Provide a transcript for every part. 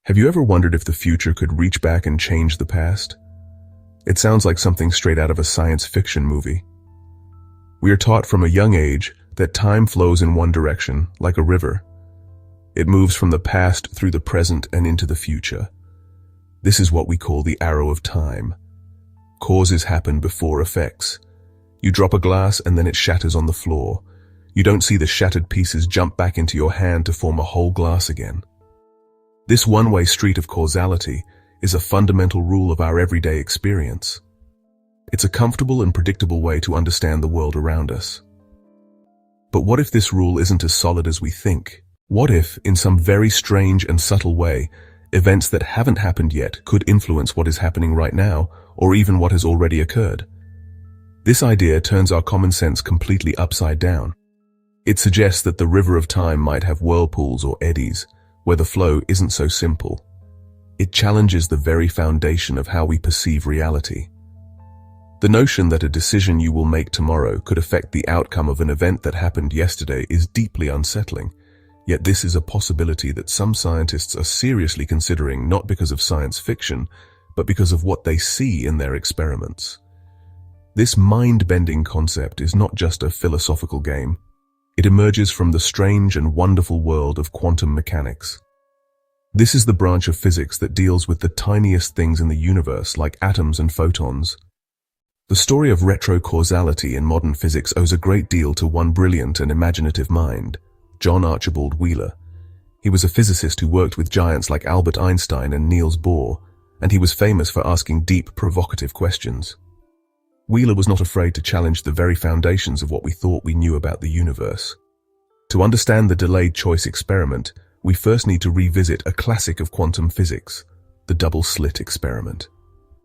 Have you ever wondered if the future could reach back and change the past? It sounds like something straight out of a science fiction movie. We are taught from a young age that time flows in one direction, like a river. It moves from the past through the present and into the future. This is what we call the arrow of time. Causes happen before effects. You drop a glass and then it shatters on the floor. You don't see the shattered pieces jump back into your hand to form a whole glass again. This one-way street of causality is a fundamental rule of our everyday experience. It's a comfortable and predictable way to understand the world around us. But what if this rule isn't as solid as we think? What if, in some very strange and subtle way, events that haven't happened yet could influence what is happening right now, or even what has already occurred? This idea turns our common sense completely upside down. It suggests that the river of time might have whirlpools or eddies, where the flow isn't so simple. It challenges the very foundation of how we perceive reality. The notion that a decision you will make tomorrow could affect the outcome of an event that happened yesterday is deeply unsettling, yet this is a possibility that some scientists are seriously considering, not because of science fiction, but because of what they see in their experiments. This mind-bending concept is not just a philosophical game. It emerges from the strange and wonderful world of quantum mechanics. This is the branch of physics that deals with the tiniest things in the universe, like atoms and photons. The story of retrocausality in modern physics owes a great deal to one brilliant and imaginative mind, John Archibald Wheeler. He was a physicist who worked with giants like Albert Einstein and Niels Bohr, and he was famous for asking deep, provocative questions. Wheeler was not afraid to challenge the very foundations of what we thought we knew about the universe. To understand the delayed choice experiment, we first need to revisit a classic of quantum physics, the double-slit experiment.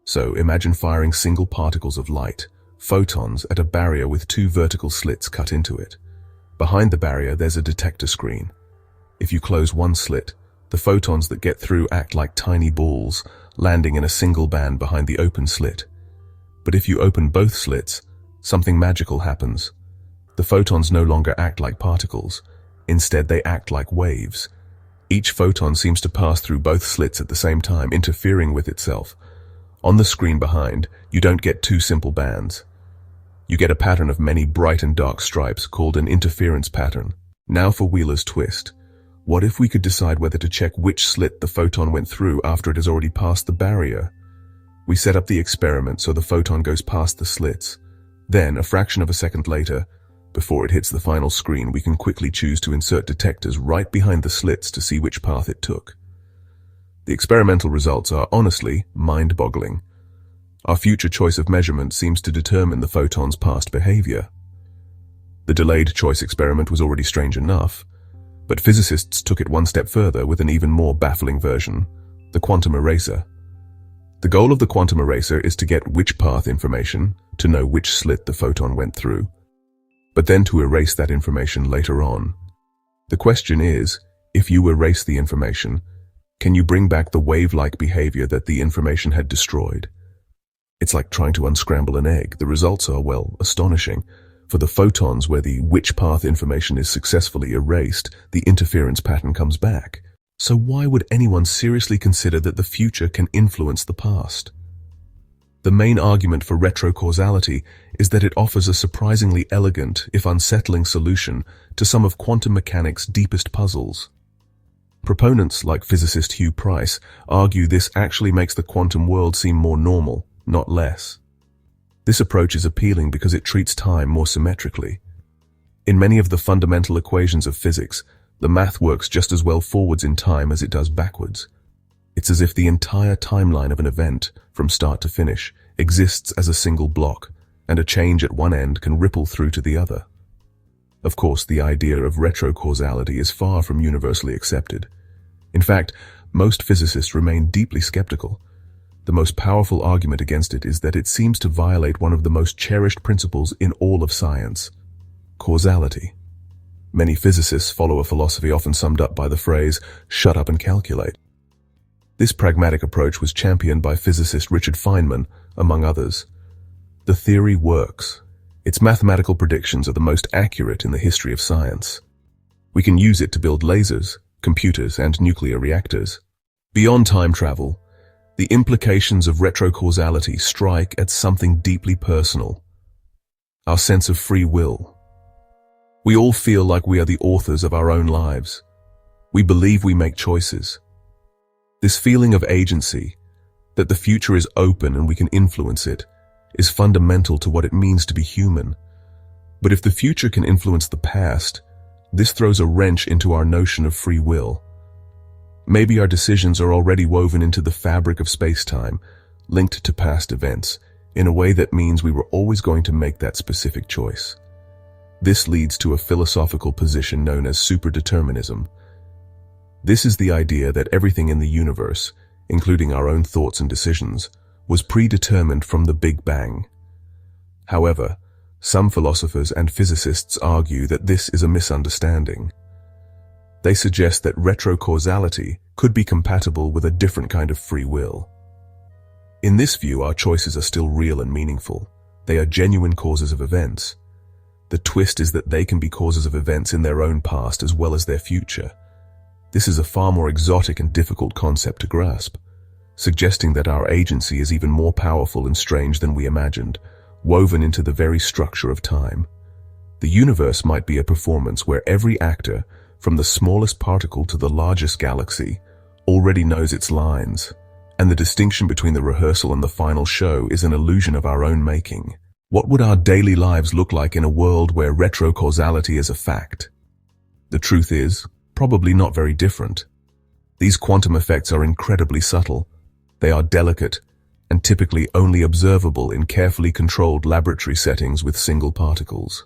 So imagine firing single particles of light, photons, at a barrier with two vertical slits cut into it. Behind the barrier, there's a detector screen. If you close one slit, the photons that get through act like tiny balls, landing in a single band behind the open slit. But if you open both slits, something magical happens. The photons no longer act like particles. Instead, they act like waves. Each photon seems to pass through both slits at the same time, interfering with itself. On the screen behind, you don't get two simple bands. You get a pattern of many bright and dark stripes called an interference pattern. Now for Wheeler's twist. What if we could decide whether to check which slit the photon went through after it has already passed the barrier? We set up the experiment so the photon goes past the slits. Then, a fraction of a second later, before it hits the final screen, we can quickly choose to insert detectors right behind the slits to see which path it took. The experimental results are honestly mind-boggling. Our future choice of measurement seems to determine the photon's past behavior. The delayed choice experiment was already strange enough, but physicists took it one step further with an even more baffling version, the quantum eraser. The goal of the quantum eraser is to get which path information, to know which slit the photon went through, but then to erase that information later on. The question is, if you erase the information, can you bring back the wave-like behavior that the information had destroyed? It's like trying to unscramble an egg. The results are, well, astonishing. For the photons where the which path information is successfully erased, the interference pattern comes back. So why would anyone seriously consider that the future can influence the past? The main argument for retrocausality is that it offers a surprisingly elegant, if unsettling, solution to some of quantum mechanics' deepest puzzles. Proponents like physicist Hugh Price argue this actually makes the quantum world seem more normal, not less. This approach is appealing because it treats time more symmetrically. In many of the fundamental equations of physics, the math works just as well forwards in time as it does backwards. It's as if the entire timeline of an event, from start to finish, exists as a single block, and a change at one end can ripple through to the other. Of course, the idea of retrocausality is far from universally accepted. In fact, most physicists remain deeply skeptical. The most powerful argument against it is that it seems to violate one of the most cherished principles in all of science: causality. Many physicists follow a philosophy often summed up by the phrase, "shut up and calculate." This pragmatic approach was championed by physicist Richard Feynman, among others. The theory works. Its mathematical predictions are the most accurate in the history of science. We can use it to build lasers, computers, and nuclear reactors. Beyond time travel, the implications of retrocausality strike at something deeply personal: our sense of free will. We all feel like we are the authors of our own lives. We believe we make choices. This feeling of agency, that the future is open and we can influence it, is fundamental to what it means to be human. But if the future can influence the past, this throws a wrench into our notion of free will. Maybe our decisions are already woven into the fabric of space-time, linked to past events, in a way that means we were always going to make that specific choice. This leads to a philosophical position known as superdeterminism. This is the idea that everything in the universe, including our own thoughts and decisions, was predetermined from the Big Bang. However, some philosophers and physicists argue that this is a misunderstanding. They suggest that retrocausality could be compatible with a different kind of free will. In this view, our choices are still real and meaningful. They are genuine causes of events. The twist is that they can be causes of events in their own past as well as their future. This is a far more exotic and difficult concept to grasp, suggesting that our agency is even more powerful and strange than we imagined, woven into the very structure of time. The universe might be a performance where every actor, from the smallest particle to the largest galaxy, already knows its lines, and the distinction between the rehearsal and the final show is an illusion of our own making. What would our daily lives look like in a world where retrocausality is a fact? The truth is, probably not very different. These quantum effects are incredibly subtle. They are delicate and typically only observable in carefully controlled laboratory settings with single particles.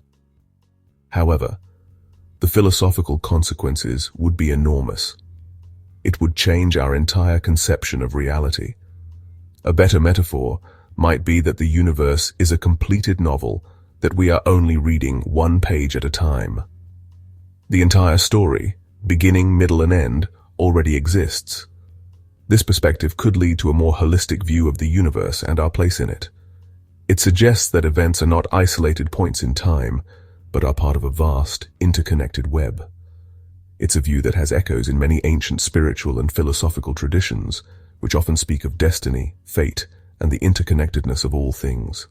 However, the philosophical consequences would be enormous. It would change our entire conception of reality. A better metaphor might be that the universe is a completed novel that we are only reading one page at a time. The entire story, beginning, middle, and end, already exists. This perspective could lead to a more holistic view of the universe and our place in it. It suggests that events are not isolated points in time, but are part of a vast, interconnected web. It's a view that has echoes in many ancient spiritual and philosophical traditions, which often speak of destiny, fate, and the interconnectedness of all things.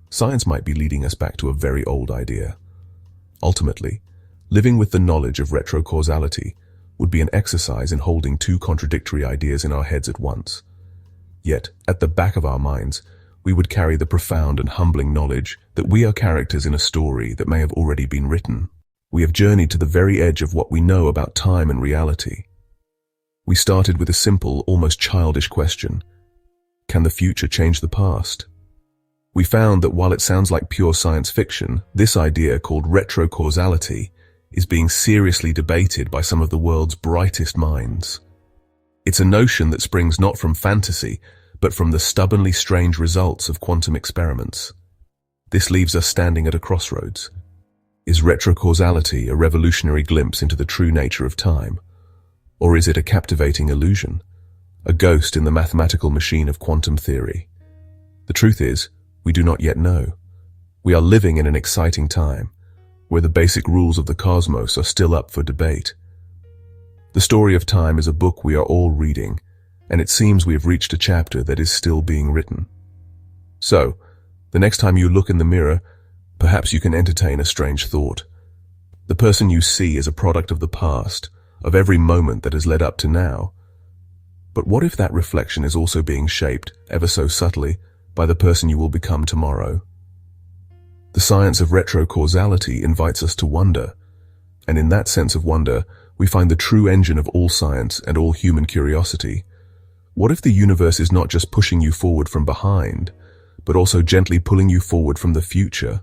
Science might be leading us back to a very old idea. Ultimately, living with the knowledge of retrocausality would be an exercise in holding two contradictory ideas in our heads at once. Yet, at the back of our minds, we would carry the profound and humbling knowledge that we are characters in a story that may have already been written. We have journeyed to the very edge of what we know about time and reality. We started with a simple, almost childish question: can the future change the past? We found that while it sounds like pure science fiction, this idea called retrocausality is being seriously debated by some of the world's brightest minds. It's a notion that springs not from fantasy, but from the stubbornly strange results of quantum experiments. This leaves us standing at a crossroads. Is retrocausality a revolutionary glimpse into the true nature of time? Or is it a captivating illusion, a ghost in the mathematical machine of quantum theory? The truth is, we do not yet know. We are living in an exciting time, where the basic rules of the cosmos are still up for debate. The story of time is a book we are all reading, and it seems we have reached a chapter that is still being written. So, the next time you look in the mirror, perhaps you can entertain a strange thought. The person you see is a product of the past, of every moment that has led up to now. But what if that reflection is also being shaped, ever so subtly, by the person you will become tomorrow? The science of retrocausality invites us to wonder, and in that sense of wonder, we find the true engine of all science and all human curiosity. What if the universe is not just pushing you forward from behind, but also gently pulling you forward from the future?